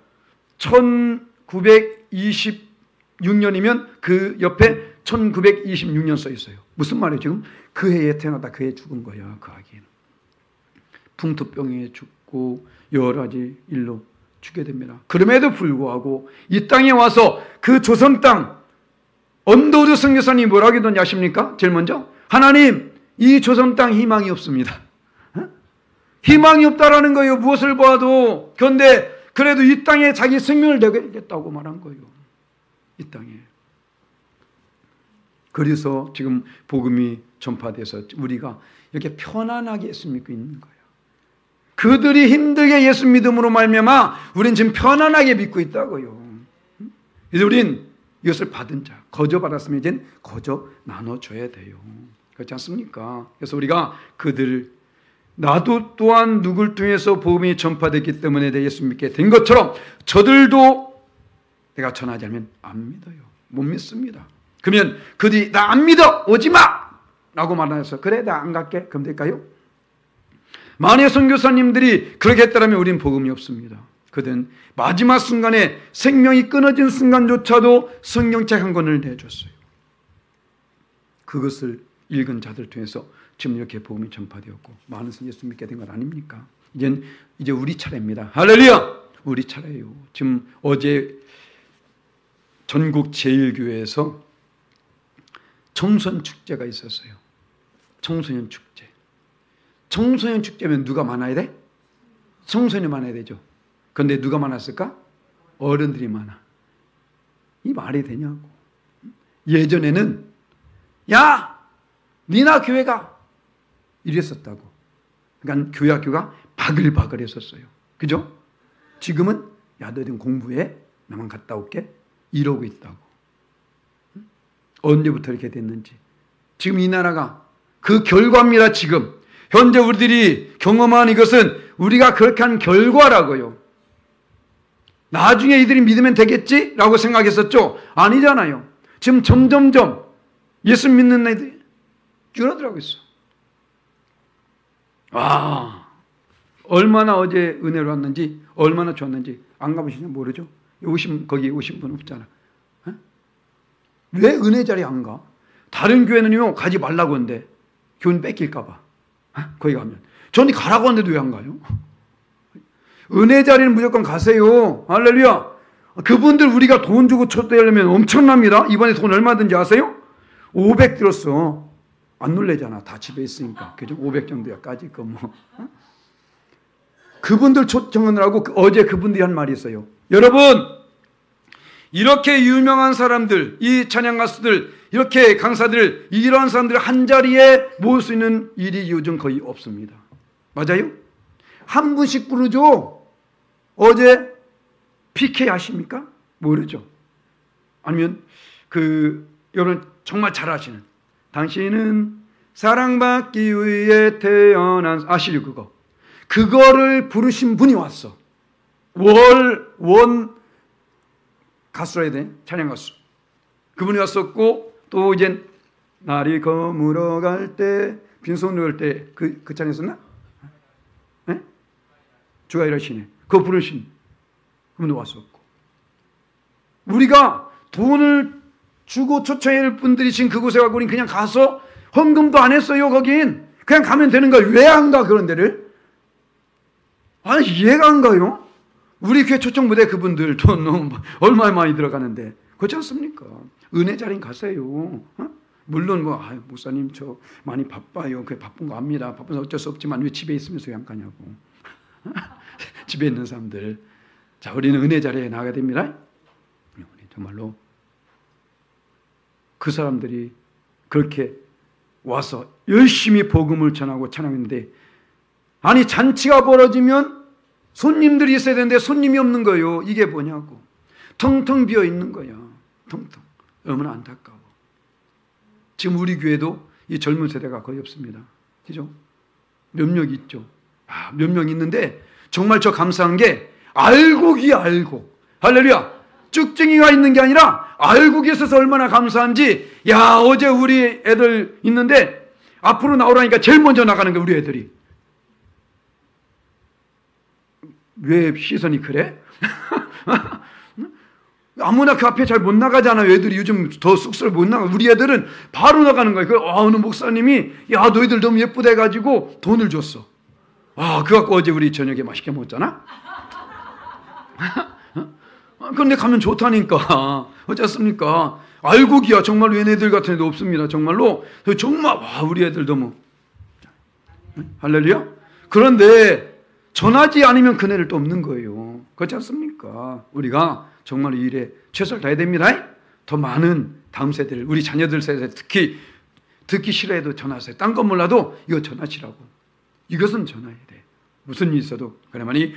1926년이면 그 옆에 1926년 써 있어요. 무슨 말이에요? 지금 그 해에 태어났다 그 해에 죽은 거야. 그 아기는 풍토병에 죽고 여러 가지 일로 죽게 됩니다. 그럼에도 불구하고 이 땅에 와서 그 조선 땅, 언더우드 선교사님이 뭐라고 하던지 아십니까? 제일 먼저, 하나님, 이 조선 땅 희망이 없습니다. 희망이 없다라는 거예요. 무엇을 봐도. 그런데 그래도 이 땅에 자기 생명을 내겠다고 말한 거예요. 이 땅에. 그래서 지금 복음이 전파돼서 우리가 이렇게 편안하게 예수 믿고 있는 거예요. 그들이 힘들게 예수 믿음으로 말미암아 우린 지금 편안하게 믿고 있다고요. 그래서 우린 이것을 받은 자, 거저 받았으면 이제 거저 나눠줘야 돼요. 그렇지 않습니까? 그래서 우리가 그들, 나도 또한 누굴 통해서 복음이 전파됐기 때문에 예수 믿게 된 것처럼 저들도 내가 전하지 않으면 안 믿어요. 못 믿습니다. 그러면 그들이 나 안 믿어, 오지 마! 라고 말해서 그래, 나 안 갈게. 그럼 될까요? 만약 선교사님들이 그렇게 했다면 우리는 복음이 없습니다. 그들은 마지막 순간에 생명이 끊어진 순간조차도 성경책 한 권을 내줬어요. 그것을 읽은 자들 통해서 지금 이렇게 복음이 전파되었고 많은 선 예수 믿게 된 건 아닙니까? 이제 우리 차례입니다. 할렐루야! 우리 차례예요. 지금 어제 전국 제1교회에서 청소년 축제가 있었어요. 청소년 축제. 청소년 축제면 누가 많아야 돼? 청소년이 많아야 되죠. 그런데 누가 많았을까? 어른들이 많아. 이 말이 되냐고. 예전에는 야! 니나 교회 가! 이랬었다고. 그러니까 교회 학교가 바글바글 했었어요. 그죠? 지금은 야, 너희들 공부해. 나만 갔다 올게. 이러고 있다고. 언제부터 이렇게 됐는지. 지금 이 나라가 그 결과입니다. 지금 현재 우리들이 경험한 이것은 우리가 그렇게 한 결과라고요. 나중에 이들이 믿으면 되겠지? 라고 생각했었죠? 아니잖아요. 지금 점점점 예수 믿는 애들이 줄어들고 있어. 와, 얼마나 어제 은혜로 왔는지, 얼마나 좋았는지 안 가보시냐 모르죠? 거기 오신 분 없잖아. 에? 왜 은혜 자리에 안 가? 다른 교회는요, 가지 말라고 하는데 교인 뺏길까봐. 거기 가면. 저는 가라고 하는데도 왜 안 가요? 은혜 자리는 무조건 가세요. 할렐루야. 그분들 우리가 돈 주고 초대하려면 엄청납니다. 이번에 돈 얼마든지 아세요? 500 들었어. 안 놀래잖아. 다 집에 있으니까. 그죠? 500 정도야. 까짓 거 뭐. 그분들 초청하느라고 어제 그분들이 한 말이 있어요. 여러분, 이렇게 유명한 사람들, 이 찬양 가수들, 이렇게 강사들, 이러한 사람들을 한 자리에 모을 수 있는 일이 요즘 거의 없습니다. 맞아요? 한 분씩 부르죠. 어제 PK 아십니까? 모르죠. 아니면 여러분 정말 잘 아시는, 당신은 사랑받기 위해 태어난, 아시죠 그거? 그거를 부르신 분이 왔어. 원 가수라 해야 돼. 찬양 가수. 그분이 왔었고, 또 이제 날이 거물어 갈 때, 빈손으로 갈 때 그 찬양 했었나? 네? 주가 이러시네. 그거 부르신 그분도 왔었고. 우리가 돈을 주고 초청할 분들이 지금 그곳에 가고 우리는 그냥 가서 헌금도 안 했어요. 거긴 그냥 가면 되는 거야. 왜 안 가 그런 데를? 아니 이해가 안 가요. 우리 교회 초청 무대 그분들 돈 너무 얼마나 많이 들어가는데 그렇지 않습니까? 은혜 자리 가세요. 물론 목사님 저 많이 바빠요. 그게 바쁜 거 압니다. 바빠서 어쩔 수 없지만 왜 집에 있으면서 왜 안 가냐고. 집에 있는 사람들. 자, 우리는 은혜 자리에 나가야 됩니다. 정말로 그 사람들이 그렇게 와서 열심히 복음을 전하고 찬양했는데, 아니 잔치가 벌어지면 손님들이 있어야 되는데 손님이 없는 거예요. 이게 뭐냐고. 텅텅 비어 있는 거야. 텅텅. 얼마나 안타까워. 지금 우리 교회도 이 젊은 세대가 거의 없습니다. 그죠? 몇 명 있죠. 몇 명 있는데 정말 저 감사한 게 알곡이야, 알곡. 할렐루야. 쭉증이가 있는 게 아니라 알곡이 있어서 얼마나 감사한지. 야, 어제 우리 애들 있는데 앞으로 나오라니까 제일 먼저 나가는 거야, 우리 애들이. 왜 시선이 그래? 아무나 그 앞에 잘 못 나가잖아요. 애들이 요즘 더 쑥스러워 못 나가. 우리 애들은 바로 나가는 거예요. 어느 목사님이 야, 너희들 너무 예쁘다 해가지고 돈을 줬어. 그거 갖고 어제 우리 저녁에 맛있게 먹었잖아. 그런데 가면 좋다니까. 어쨌습니까? 알곡이야. 정말로 얘네들 같은 애도 없습니다. 정말로. 정말 우리 애들 너무. 할렐루야. 그런데 전하지 않으면 그네를 또 없는 거예요. 그렇지 않습니까? 우리가 정말 이 일에 최선을 다해야 됩니다. 더 많은 다음 세대를, 우리 자녀들 세대 특히 듣기 싫어해도 전하세요. 딴 건 몰라도 이거 전하시라고. 이것은 전해야 돼. 무슨 일이 있어도. 그러니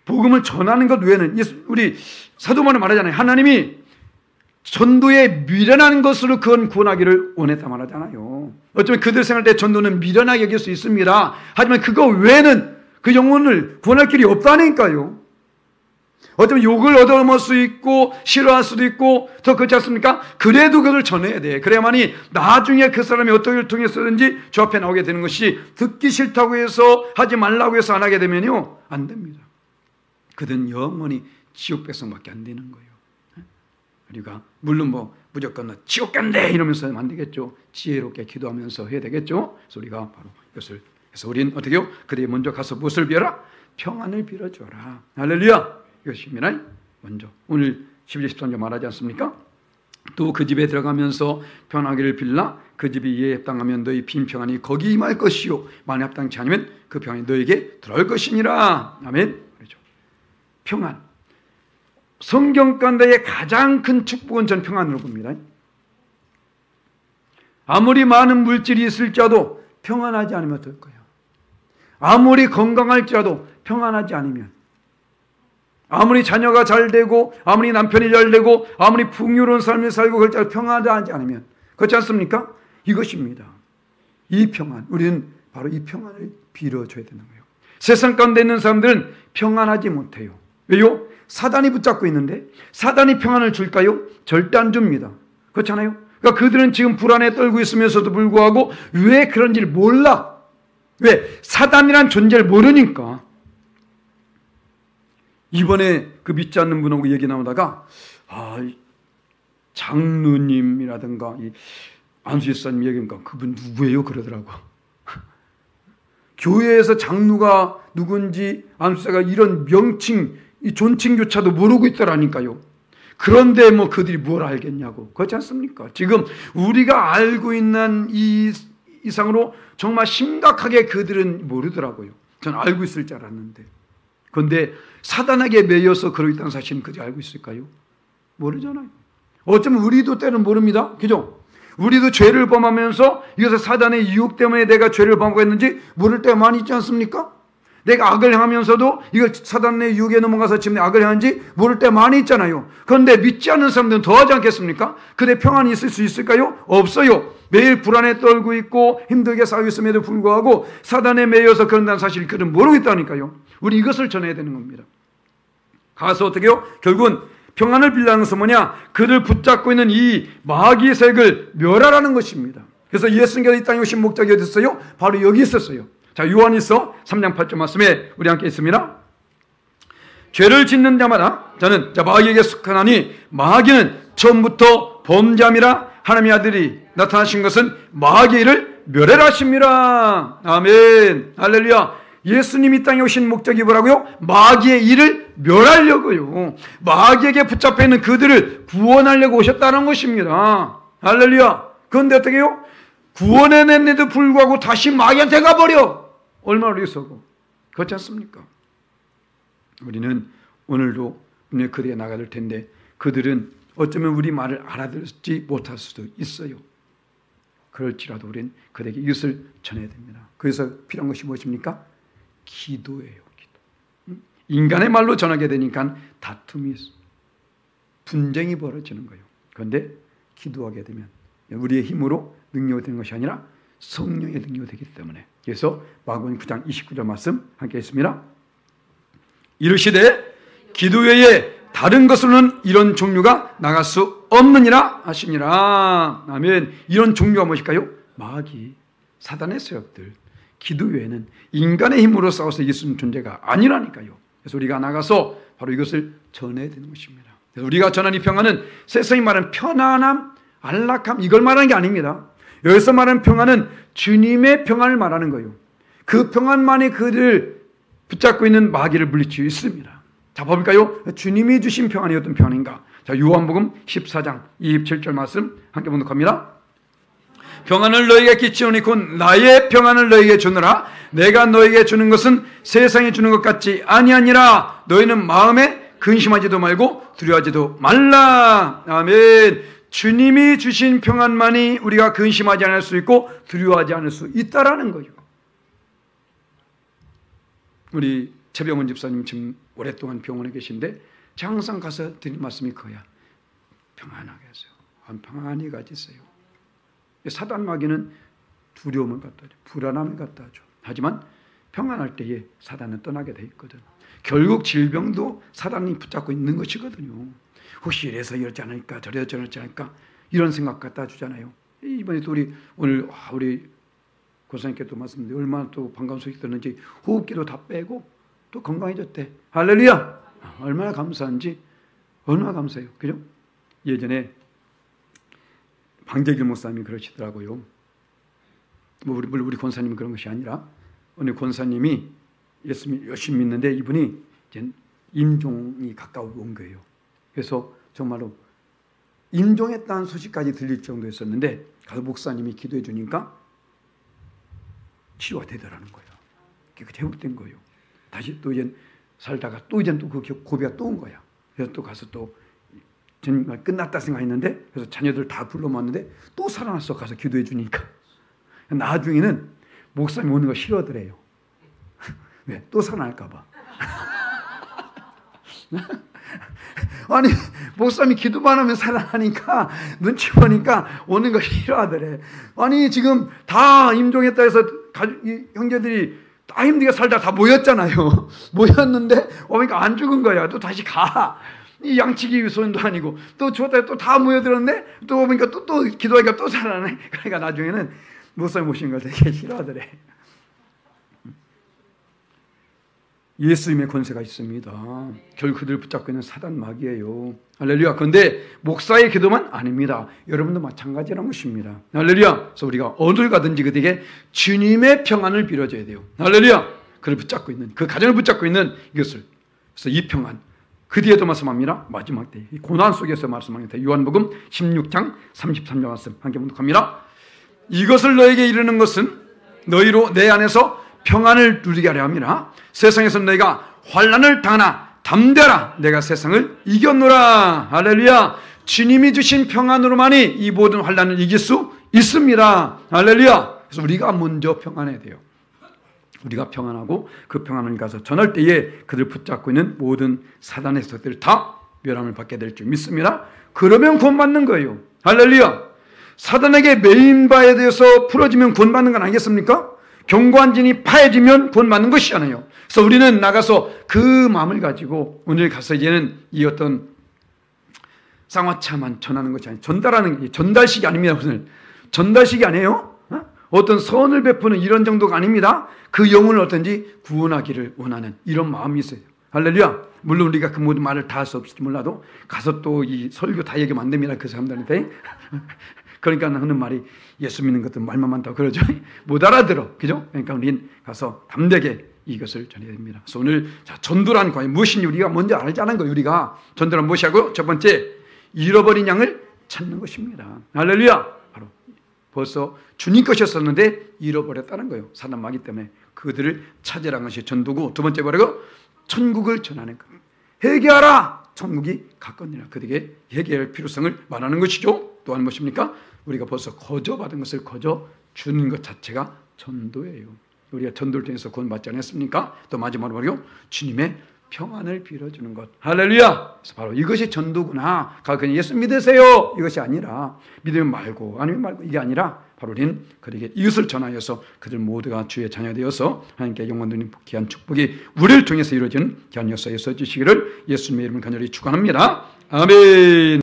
복음을 전하는 것 외에는 우리 사도만을 말하잖아요. 하나님이 전도에 미련한 것으로 그건 구원하기를 원했다 말하잖아요. 어쩌면 그들 생활 때 전도는 미련하게 여길 수 있습니다. 하지만 그거 외에는 그 영혼을 구원할 길이 없다니까요. 어쩌면 욕을 얻어먹을 수 있고 싫어할 수도 있고 더 그렇지 않습니까? 그래도 그걸 전해야 돼. 그래야만이 나중에 그 사람이 어떻게 일 통해서든지 저 앞에 나오게 되는 것이, 듣기 싫다고 해서 하지 말라고 해서 안 하게 되면요, 안 됩니다. 그들은 영원히 지옥 백성밖에 안 되는 거예요. 우리가 물론 무조건 지옥 간대 이러면서 하면 안 되겠죠. 지혜롭게 기도하면서 해야 되겠죠. 그래서 우리가 바로 이것을 해서 우리는 어떻게 해요? 그들이 먼저 가서 무엇을 빌어라? 평안을 빌어줘라. 할렐루야. 이것입니다. 먼저 오늘 11절 13절 말하지 않습니까? 또 그 집에 들어가면서 편하기를 빌라. 그 집이 이에 합당하면 너희 빈 평안이 거기 임할 것이요, 만에 합당치 않으면 그 평안이 너에게 들어올 것이니라. 아멘. 그렇죠. 평안. 성경 가운데의 가장 큰 축복은 전 평안으로 봅니다. 아무리 많은 물질이 있을지라도 평안하지 않으면 어떨 거예요? 아무리 건강할지라도 평안하지 않으면, 아무리 자녀가 잘 되고 아무리 남편이 잘 되고 아무리 풍요로운 삶을 살고 그럴지라도 평안하지 않으면, 그렇지 않습니까? 이것입니다. 이 평안, 우리는 바로 이 평안을 빌어줘야 되는 거예요. 세상 가운데 있는 사람들은 평안하지 못해요. 왜요? 사단이 붙잡고 있는데 사단이 평안을 줄까요? 절대 안 줍니다. 그렇잖아요? 그러니까 그들은 지금 불안에 떨고 있으면서도 불구하고 왜 그런지를 몰라. 왜? 사단이란 존재를 모르니까. 이번에 그 믿지 않는 분하고 얘기 나오다가 장로님이라든가 안수집사님 얘기니까 그분 누구예요? 그러더라고. 교회에서 장로가 누군지 안수집사가 이런 명칭, 이 존칭조차도 모르고 있더라니까요. 그런데 그들이 뭘 알겠냐고. 그렇지 않습니까? 지금 우리가 알고 있는 이 이상으로 정말 심각하게 그들은 모르더라고요. 저는 알고 있을 줄 알았는데. 그런데 사단에게 매여서 그러고 있다는 사실은 그들이 알고 있을까요? 모르잖아요. 어쩌면 우리도 때는 모릅니다. 그죠? 우리도 죄를 범하면서 이것을 사단의 유혹 때문에 내가 죄를 범하고 했는지 모를 때가 많이 있지 않습니까? 내가 악을 행하면서도 이거 사단의 유혹에 넘어가서 지금 악을 행한지 모를 때 많이 있잖아요. 그런데 믿지 않는 사람들은 더하지 않겠습니까? 그대 평안이 있을 수 있을까요? 없어요. 매일 불안에 떨고 있고 힘들게 살고 있음에도 불구하고 사단에 매여서 그런다는 사실을 그들은 모르고 있다니까요. 우리 이것을 전해야 되는 겁니다. 가서 어떻게 해요? 결국은 평안을 빌라는 것은 뭐냐? 그들 붙잡고 있는 이 마귀의 색을 멸하라는 것입니다. 그래서 예수님께서 이 땅에 오신 목적이 어디 있어요? 바로 여기 있었어요. 자, 요한일서 3장 8절 말씀에 우리 함께 있습니다. 죄를 짓는 자마다 마귀에게 속하나니 마귀는 처음부터 범죄함이라 하나님의 아들이 나타나신 것은 마귀의 일을 멸하라 하십니다. 아멘. 할렐루야. 예수님이 땅에 오신 목적이 뭐라고요? 마귀의 일을 멸하려고요. 마귀에게 붙잡혀 있는 그들을 구원하려고 오셨다는 것입니다. 할렐루야. 그런데 어떻게 해요? 구원해냈는데도 불구하고 다시 마귀한테 가버려. 얼마나 어리석어. 그렇지 않습니까? 우리는 오늘도 분명히 그들에게 나가야 될 텐데 그들은 어쩌면 우리 말을 알아듣지 못할 수도 있어요. 그럴지라도 우리는 그들에게 이것을 전해야 됩니다. 그래서 필요한 것이 무엇입니까? 기도예요. 기도. 인간의 말로 전하게 되니까 다툼이 분쟁이 벌어지는 거예요. 그런데 기도하게 되면 우리의 힘으로 능력이 되는 것이 아니라 성령의 능력이 되기 때문에 그래서 마가복음 9장 29절 말씀 함께 했습니다. 이르시되 기도 외에 다른 것으로는 이런 종류가 나갈 수 없느니라 하시니라. 아멘. 이런 종류가 무엇일까요? 마귀, 사단의 세력들. 기도 외에는 인간의 힘으로 싸워서 이길 수 있는 존재가 아니라니까요. 그래서 우리가 나가서 바로 이것을 전해야 되는 것입니다. 그래서 우리가 전하는 이 평안은 세상이 말하는 편안함, 안락함 이걸 말하는 게 아닙니다. 여기서 말하는 평안은 주님의 평안을 말하는 거예요. 그 평안만이 그들을 붙잡고 있는 마귀를 물리칠 수 있습니다. 자, 볼까요? 주님이 주신 평안이 어떤 평안인가? 자, 요한복음 14장 27절 말씀 함께 보도록 합니다. 평안을 너에게 끼치오니 곧 나의 평안을 너에게 주느라. 내가 너에게 주는 것은 세상에 주는 것 같지 아니하니라. 너희는 마음에 근심하지도 말고 두려워하지도 말라. 아멘. 주님이 주신 평안만이 우리가 근심하지 않을 수 있고 두려워하지 않을 수 있다라는 거예요. 우리 최병원 집사님 지금 오랫동안 병원에 계신데 항상 가서 드린 말씀이 그거야. 평안하게 하세요. 평안히 가지세요. 사단 마귀는 두려움을 갖다 줘. 불안함을 갖다 줘. 하지만 평안할 때에 사단은 떠나게 돼 있거든. 결국 질병도 사단이 붙잡고 있는 것이거든요. 혹시 이래서 이러지 않을까 저래서 저러지 않을까 이런 생각 갖다 주잖아요. 이번에 또 우리 고사님께도 말씀드렸는데 얼마나 또 반가운 소식 들었는지 호흡기도 다 빼고 또 건강해졌대. 할렐루야. 얼마나 감사한지 얼마나 감사해요. 그죠? 예전에 방재길 목사님이 그러시더라고요. 우리 권사님은 그런 것이 아니라 어느 권사님이 예수님 열심히 믿는데 이분이 이제 임종이 가까우고 온 거예요. 그래서 정말로 임종했다는 소식까지 들릴 정도였었는데 가서 목사님이 기도해 주니까 치유가 되더라는 거예요. 그게 회복된 거예요. 다시 또 이제 살다가 또 이제 또 그 고비가 또 온 거야. 그래서 또 가서 또 정말 끝났다 생각했는데 그래서 자녀들 다 불러모았는데 또 살아났어. 가서 기도해 주니까 나중에는 목사님 오는 거 싫어하더래요. 왜? 또 살아날까 봐. 아니 목사님이 기도만 하면 살아나니까 눈치 보니까 오는 거 싫어하더래. 아니 지금 다 임종했다 해서 형제들이 다 힘들게 살다 다 모였잖아요. 모였는데 오니까 안 죽은 거야. 또 다시 가. 이 양치기 위선도 아니고 또 죽었다 또 다 모여들었는데 또 보니까 또 기도하니까 또 살아나네. 그러니까 나중에는 목사님 오신 걸 되게 싫어하더래. 예수님의 권세가 있습니다. 결국 그들을 붙잡고 있는 사단 마귀예요. 할렐루야. 그런데 목사의 기도만 아닙니다. 여러분도 마찬가지라는 것입니다. 할렐루야. 그래서 우리가 어딜 가든지 그들에게 주님의 평안을 빌어줘야 돼요. 할렐루야. 그를 붙잡고 있는 그 가정을 붙잡고 있는 이것을. 그래서 이 평안. 그 뒤에도 말씀합니다. 마지막 때 이 고난 속에서 말씀합니다. 요한복음 16장 33절 말씀 함께 봉독합니다. 이것을 너에게 이르는 것은 너희로 내 안에서 평안을 누리게 하려 함이라. 세상에서 너희가 환난을 당하나 담대하라. 내가 세상을 이겼노라. 할렐루야. 주님이 주신 평안으로만이 이 모든 환난을 이길 수 있습니다. 할렐루야. 그래서 우리가 먼저 평안해야 돼요. 우리가 평안하고 그 평안을 가서 전할 때에 그들 붙잡고 있는 모든 사단의 세력들 다 멸함을 받게 될 줄 믿습니다. 그러면 구원받는 거예요. 할렐루야. 사단에게 매인 바에 대해서 풀어지면 구원받는 건 아니겠습니까? 견고한 진이 파해지면 구원받는 것이잖아요. 그래서 우리는 나가서 그 마음을 가지고 오늘 가서 이제는 이 어떤 쌍화차만 전하는 것이 아니에요. 전달하는 게 전달식이 아닙니다. 오늘 전달식이 아니에요. 어떤 선을 베푸는 이런 정도가 아닙니다. 그 영혼을 어떤지 구원하기를 원하는 이런 마음이 있어요. 할렐루야. 물론 우리가 그 모든 말을 다 할 수 없을지 몰라도 가서 또 이 설교 다 얘기하면 안 됩니다. 그 사람들한테. 그러니까 하는 말이 예수 믿는 것도 말만 많다고 그러죠. 못 알아들어. 그죠? 그러니까 우리는 가서 담대하게 이것을 전해야 됩니다. 그래서 오늘 전도란 과연 무엇인지 우리가 먼저 알자는 거예요. 우리가 전도란 무엇이고 첫 번째 잃어버린 양을 찾는 것입니다. 할렐루야. 바로 벌써 주님 것이었었는데 잃어버렸다는 거예요. 사단 마귀 때문에 그들을 찾으라는 것이 전도고, 두 번째 뭐라고? 천국을 전하는 것. 회개하라. 천국이 가까우니라. 그들에게 회개할 필요성을 말하는 것이죠. 또한 무엇입니까? 우리가 벌써 거저받은 것을 거저 주는 것 자체가 전도예요. 우리가 전도를 통해서 구원받지 않았습니까? 또 마지막으로 말이요, 주님의 평안을 빌어주는 것. 할렐루야. 그래서 바로 이것이 전도구나. 그냥 예수 믿으세요. 이것이 아니라, 믿으면 말고 아니면 말고, 이게 아니라 바로 우리는 그에게 이것을 전하여서 그들 모두가 주의 자녀 되어서 하나님께 영원 누린 귀한 축복이 우리를 통해서 이루어지는 귀한 역사에 서 주시기를 예수님의 이름을 간절히 축원합니다. 아멘.